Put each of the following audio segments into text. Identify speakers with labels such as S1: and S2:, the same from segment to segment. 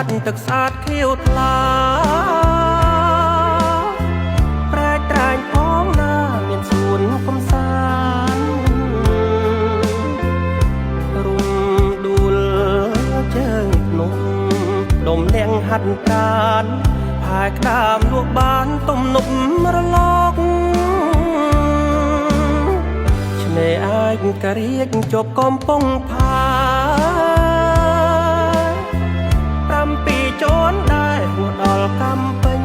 S1: តទឹកស្អាតខៀវថ្លាប្រែកត្រាញផងណាមានសួនកំសាន្តរុំដួលជើងភ្នំដុំលៀងហាត់ប្រានផែក្តាមលក់បានទំនប់រលកឆ្នេរឯកការៀកជប់កំពង់ផា7ជាន់ដែរហួសដល់កំពេញ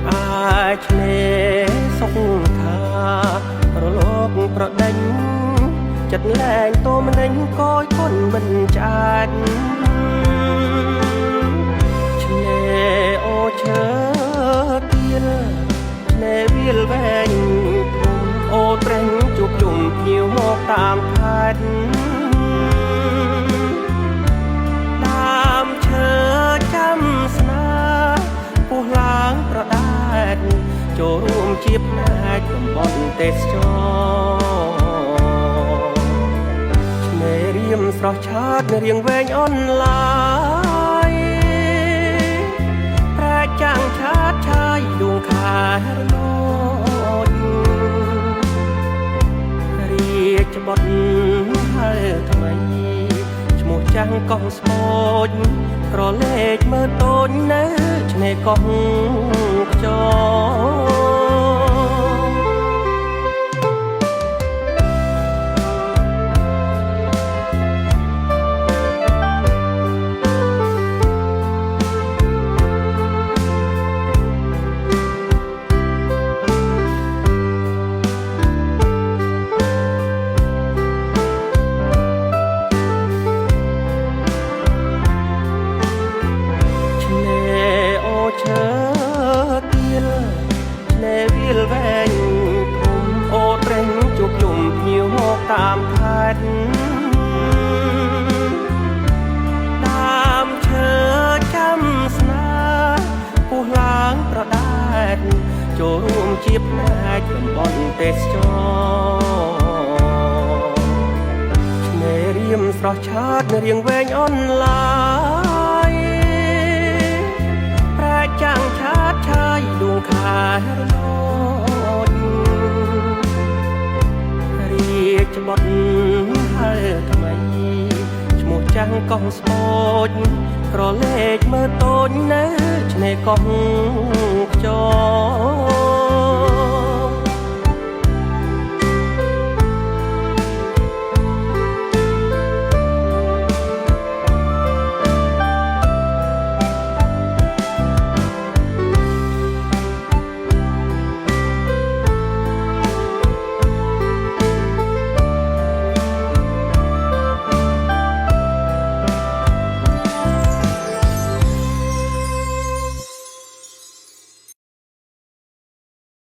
S1: អាចឆ្នេរសុខខារលកប្រដេញចិត្តលែងតមនិញកយគុណមិនឆ្អាច់ឆ្នេរអូឈើទៀលឆ្នេរវាលវែងធំអូត្រេញជួបជុំភ្ញៀវមកតាមខេត្តឈើចាំស្នាពុះឡើងប្រដែតចូលរួមជាផ្នែកតំបន់ទេសចរឆ្នេររៀមស្រស់ឆើតរៀងវែងអនឡាយប្រែកចាំងឆាតឆាយដួងខែរណោចរាជបុត្រហើយថ្មីឈ្មោះចាំងកោះស្មូចក្រឡេកមើលតូចនៅឆ្នេរកោះខ្យឈើទៀលឆ្នេរវាលវែងធំអូត្រេញជួបជុំភ្ញៀវមកតាមខេត្តដើមឈើចាំស្នាពុះឡើងប្រដែតចូលរួមជាផ្នែកតំបន់ទេសចរឆ្នេររៀមស្រស់ឆើតរៀងវែងអនឡាយចាំងឆាតឆាយដួងខែរណោចរាជបុត្រហើយថ្មីឈ្មោះចាំងកោះស្មូចក្រឡេកមើលតូចនៅឆ្នេរកោះខ្យល់